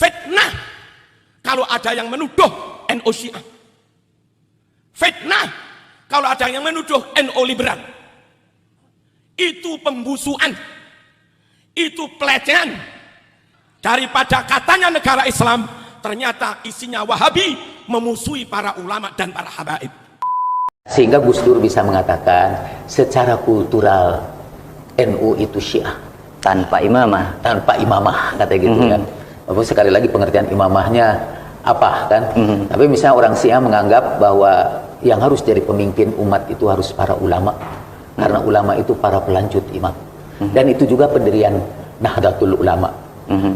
Fitnah kalau ada yang menuduh NU Syiah. Fitnah kalau ada yang menuduh NU liberal. Itu pembusuan, itu pelecehan. Daripada katanya negara Islam, ternyata isinya Wahabi, memusuhi para ulama dan para habaib. Sehingga Gus Dur bisa mengatakan secara kultural NU itu Syiah tanpa imamah, kata gitu kan. Walaupun sekali lagi pengertian imamahnya apa kan. Tapi misalnya orang Syiah menganggap bahwa yang harus jadi pemimpin umat itu harus para ulama, karena ulama itu para pelanjut imam. Dan itu juga pendirian Nahdlatul Ulama.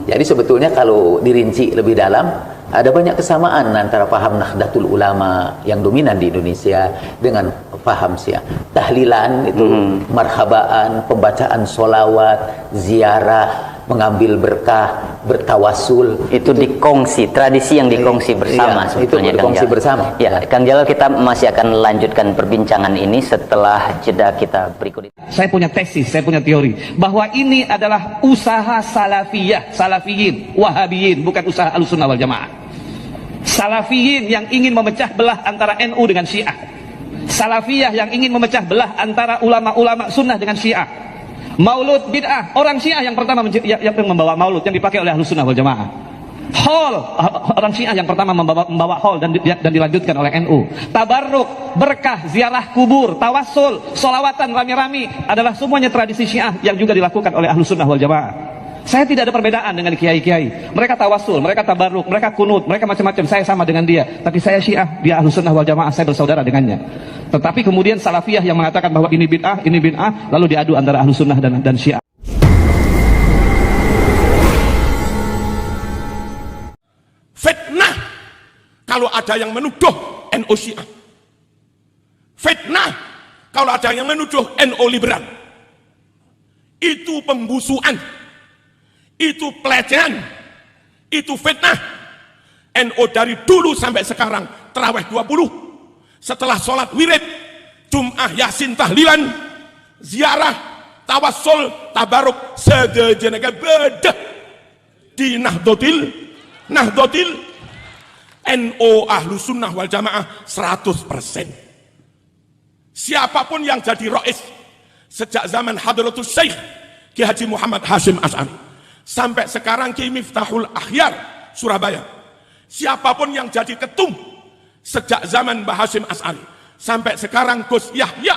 Jadi sebetulnya kalau dirinci lebih dalam, ada banyak kesamaan antara paham Nahdlatul Ulama yang dominan di Indonesia dengan paham Syiah. Tahlilan itu, marhabaan, pembacaan sholawat, ziarah, mengambil berkah, bertawasul, itu dikongsi, tradisi yang dikongsi bersama. Iya, itu dikongsi bersama. Ya, Kang Jalal, kita masih akan lanjutkan perbincangan ini setelah jeda kita berikut ini. Saya punya tesis, saya punya teori bahwa ini adalah usaha salafiyah, salafiyin, wahabiyin, bukan usaha Ahlussunnah wal Jamaah. Salafiyin yang ingin memecah belah antara NU dengan Syiah. Salafiyah yang ingin memecah belah antara ulama-ulama sunnah dengan Syiah. Maulud bid'ah, orang Syiah yang pertama yang membawa maulud yang dipakai oleh Ahlussunnah wal Jamaah. Hol, orang Syiah yang pertama membawa hol dan dilanjutkan oleh NU. Tabarruk, berkah, ziarah kubur, tawassul, solawatan rame-rame adalah semuanya tradisi Syiah yang juga dilakukan oleh Ahlussunnah wal Jamaah. Saya tidak ada perbedaan dengan kiai-kiai. Mereka tawassul, mereka tabarruk, mereka kunut, mereka macam-macam. Saya sama dengan dia, tapi saya Syiah, dia Ahlussunnah wal Jamaah, saya bersaudara dengannya. Tetapi kemudian salafiyah yang mengatakan bahwa ini bid'ah, lalu diadu antara Ahlussunnah dan Syiah. Fitnah kalau ada yang menuduh NU Syiah. Fitnah kalau ada yang menuduh NU liberal. Itu pembusuan, itu pelecehan, itu fitnah. NU dari dulu sampai sekarang tarawih 20, setelah sholat wirid, Jum'ah, Yasin, tahlilan, ziarah, tawassul, tabaruk, sedejenaga bedah di Nahdlatul NU Ahlussunnah wal Jamaah 100%. Siapapun yang jadi rois sejak zaman Hadratus Syekh Ki Haji Muhammad Hashim Asy'ari sampai sekarang Ki Miftahul Akhyar Surabaya, siapapun yang jadi ketum sejak zaman Mbah Hashim Asy'ari sampai sekarang Gus Yahya,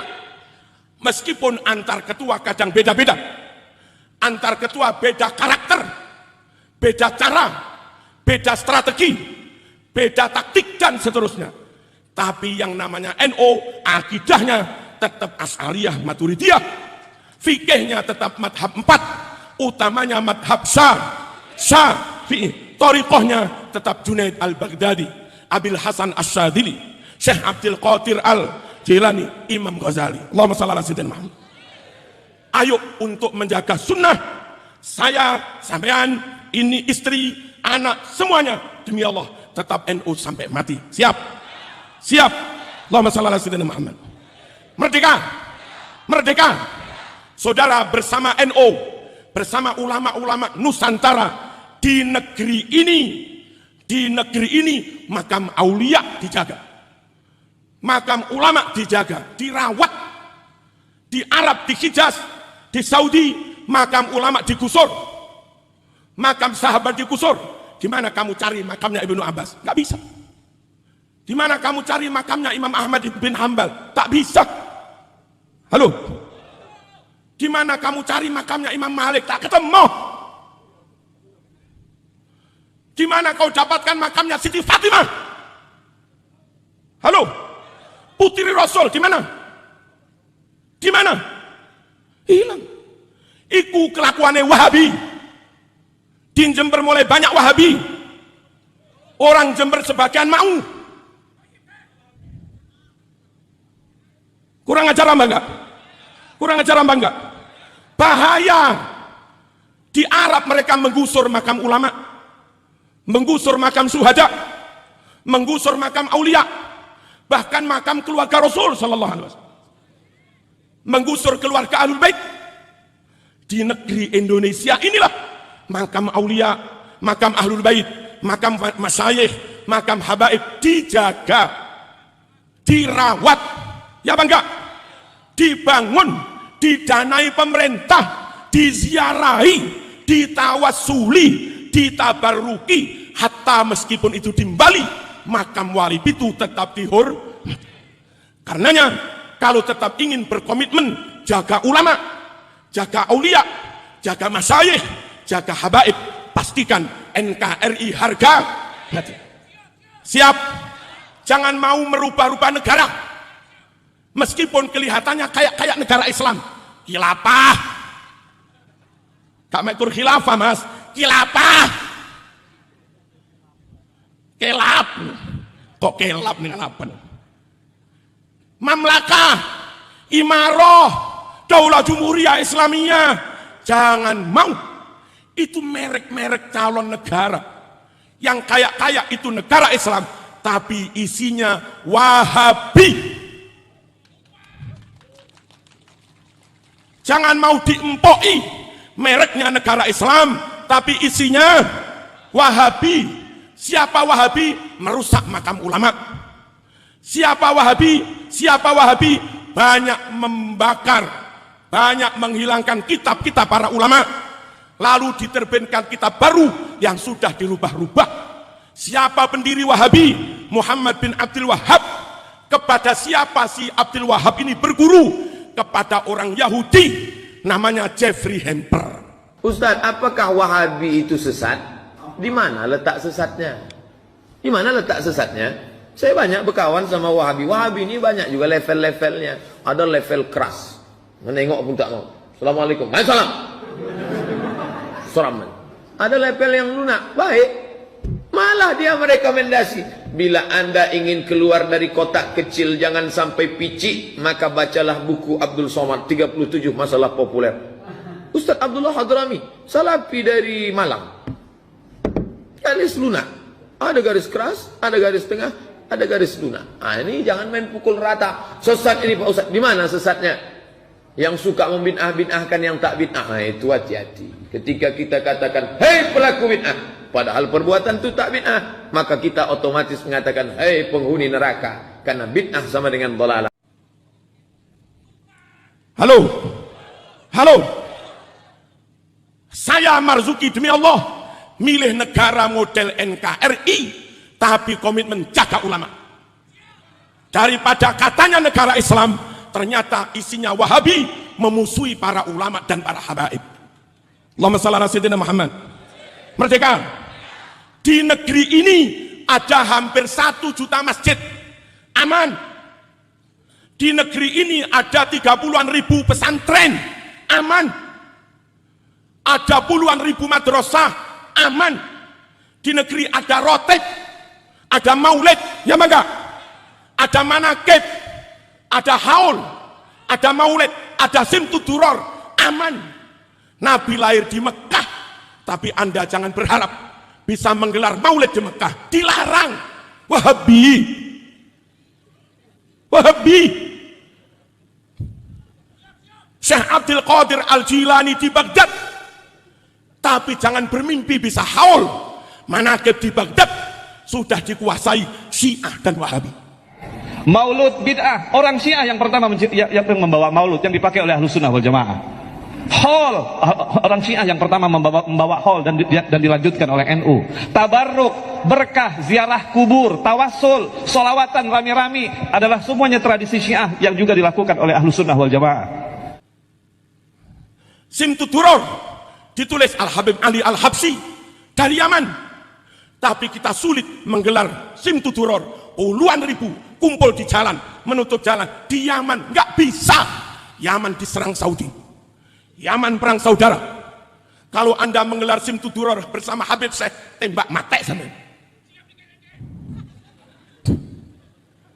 meskipun antar ketua kadang beda-beda, antar ketua beda karakter, beda cara, beda strategi, beda taktik dan seterusnya, tapi yang namanya NU akidahnya tetap Asy'ariyah Maturidiyah, fikihnya tetap madhab 4, utamanya madhab Syafi'i, thariqahnya tetap Junaid al-Baghdadi, Abil Hasan Asyadzili, Syekh Abdul Qadir al-Jilani, Imam Ghazali. Allahumma shalli ala sayyidina Muhammad. Ayo untuk menjaga sunnah, saya, sampean, ini istri, anak, semuanya demi Allah tetap NU sampai mati. Siap? Siap. Allahumma shalli ala sayyidina Muhammad. Merdeka, merdeka. Saudara, bersama NU, bersama ulama-ulama Nusantara di negeri ini makam aulia dijaga, makam ulama dijaga, dirawat. Di Arab, di Hijaz, di Saudi, makam ulama digusur, makam sahabat digusur. Di mana kamu cari makamnya Ibnu Abbas? Nggak bisa. Di mana kamu cari makamnya Imam Ahmad bin Hambal? Tak bisa. Halo? Di mana kamu cari makamnya Imam Malik? Tak ketemu. Di mana kau dapatkan makamnya Siti Fatimah? Halo? Putri Rasul, di mana? Di mana? Hilang. Iku kelakuannya Wahabi. Di Jember mulai banyak Wahabi. Orang Jember sebagian mau. Kurang ajar apa enggak? Kurang ajar apa enggak? Bahaya. Di Arab mereka menggusur makam ulama, menggusur makam syuhada, menggusur makam aulia, bahkan makam keluarga Rasul sallallahu alaihi wasallam, menggusur keluarga Ahlul Bait. Di negeri Indonesia inilah makam aulia, makam Ahlul Bait, makam masyayikh, makam habaib dijaga, dirawat, ya bangga, dibangun, didanai pemerintah, diziarahi, ditawasuli, ditabaruki, hatta meskipun itu di Bali, makam wali itu tetap dihormati. Karenanya, kalau tetap ingin berkomitmen jaga ulama, jaga aulia, jaga masyayikh, jaga habaib, pastikan NKRI harga mati. Siap? Jangan mau merubah-rubah negara. Meskipun kelihatannya kayak negara Islam. Khilafah. Kak mekur khilafah, Mas. Khilafah. Kelap. Kok kelap nih ngelapan? Mamlakah, imaroh, daulah jumhuriyah Islamiyah. Jangan mau. Itu merek-merek calon negara. Yang kaya-kaya itu negara Islam, tapi isinya Wahabi. Jangan mau diempoi mereknya negara Islam, tapi isinya Wahabi. Siapa Wahabi? Merusak makam ulama. Siapa Wahabi? Siapa Wahabi? Banyak membakar, banyak menghilangkan kitab-kitab para ulama, lalu diterbitkan kitab baru yang sudah dirubah-rubah. Siapa pendiri Wahabi? Muhammad bin Abdul Wahab. Kepada siapa si Abdul Wahab ini berguru? Kepada orang Yahudi namanya Jeffrey Hamper. Ustadz, apakah Wahabi itu sesat? Di mana letak sesatnya? Di mana letak sesatnya? Saya banyak berkawan sama Wahabi. Wahabi ini banyak juga level-levelnya. Ada level keras, menengok pun tak mau. Assalamualaikum. Waalaikumsalam. Seraman. Ada level yang lunak, baik. Malah dia merekomendasi, bila anda ingin keluar dari kotak kecil, jangan sampai picik, maka bacalah buku Abdul Somad 37 masalah populer. Ustadz Abdullah Hadrami, salafi dari Malang. Garis lunak. Ada garis keras, ada garis tengah, ada garis lunak. Ah, ini jangan main pukul rata. Sesat ini Pak Ustadz. Di mana sesatnya? Yang suka membid'ah-bid'ahkan yang tak bid'ah. Nah, itu hati-hati. Ketika kita katakan, hei pelaku bid'ah, padahal perbuatan itu tak bid'ah, maka kita otomatis mengatakan, hei penghuni neraka. Karena bid'ah sama dengan dhalalah. Halo, halo. Saya Marzuki demi Allah milih negara model NKRI, tapi komitmen jaga ulama. Daripada katanya negara Islam, ternyata isinya Wahabi, memusuhi para ulama dan para habaib. Allahumma shalli ala sayyidina Muhammad. Merdeka. Di negeri ini ada hampir 1 juta masjid. Aman. Di negeri ini ada 30-an ribu pesantren. Aman. Ada puluhan ribu madrasah. Aman. Di negeri ada rotib, ada maulid, ya enggak? Ada manakib, ada haul, ada maulid, ada simtuduror. Aman. Nabi lahir di Mekah, tapi Anda jangan berharap bisa menggelar maulid di Mekah. Dilarang. Wahabi. Wahabi. Syekh Abdul Qadir Al-Jilani di Baghdad, tapi jangan bermimpi bisa haul. Manakib di Baghdad sudah dikuasai Syiah dan Wahabi. Maulud bid'ah. Orang Syiah yang pertama yang membawa maulud yang dipakai oleh Ahlus Sunnah wal Jamaah. Hall, orang Syiah yang pertama membawa hall dan dilanjutkan oleh NU. Tabarruk, berkah, ziarah kubur, tawassul, solawatan rami-rami adalah semuanya tradisi Syiah yang juga dilakukan oleh Ahlus Sunnah wal Jamaah. Simtuduror ditulis Al-Habib Ali Al-Habsyi dari Yaman. Tapi kita sulit menggelar simtuduror. Puluhan ribu kumpul di jalan, menutup jalan. Di Yaman nggak bisa. Yaman diserang Saudi. Yaman perang saudara. Kalau Anda menggelar simtuduror bersama Habib Syekh, tembak mati sampai.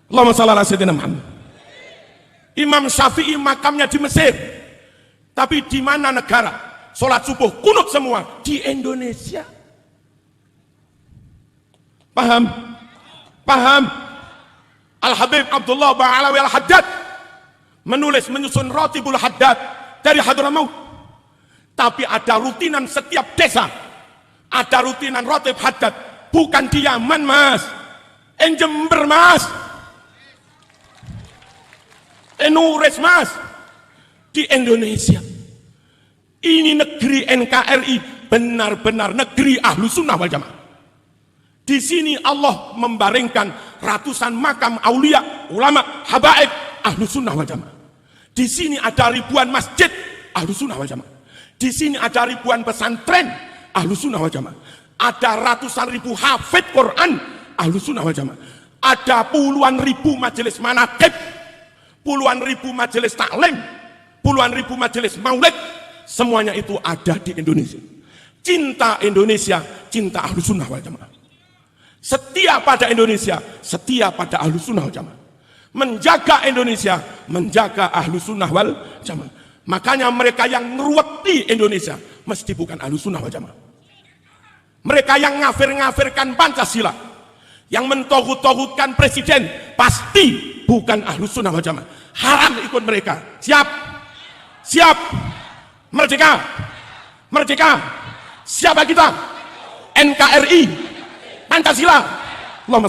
Allahumma shalli ala sayyidina Muhammad. Imam Syafi'i makamnya di Mesir. Tapi di mana negara? Sholat subuh kunut semua di Indonesia. Paham? Paham? Al-Habib Abdullah Ba'alawi Al-Haddad menyusun Ratibul Haddad dari Hadramaut. Tapi ada rutinan setiap desa Ada rutinan rotib hadat, bukan di Yaman mas, Jember mas, Nuris mas, di Indonesia. Ini negeri NKRI, benar-benar negeri Ahlus Sunnah wal Jamaah. Di sini Allah membaringkan ratusan makam aulia, ulama, habaib Ahlus Sunnah wal Jamaah. Di sini ada ribuan masjid Ahlus Sunnah wal Jamaah. Di sini ada ribuan pesantren Ahlus Sunnah wal Jamaah. Ada ratusan ribu hafid Quran Ahlus Sunnah wal Jamaah. Ada puluhan ribu majelis manaqib, puluhan ribu majelis taklim, puluhan ribu majelis maulid. Semuanya itu ada di Indonesia. Cinta Indonesia, cinta Ahlus Sunnah wal Jamaah. Setia pada Indonesia, setia pada Ahlus Sunnah wal Jamaah. Menjaga Indonesia, menjaga Ahlus Sunnah wal Jamaah. Makanya mereka yang ngeruweti Indonesia mesti bukan Ahlus Sunnah wal Jamaah. Mereka yang ngafir-ngafirkan Pancasila, yang mentogut-togutkan presiden, pasti bukan Ahlus Sunnah wal Jamaah. Haram ikut mereka. Siap? Siap? Merdeka? Merdeka? Siapa kita? NKRI, Pancasila. Allahumma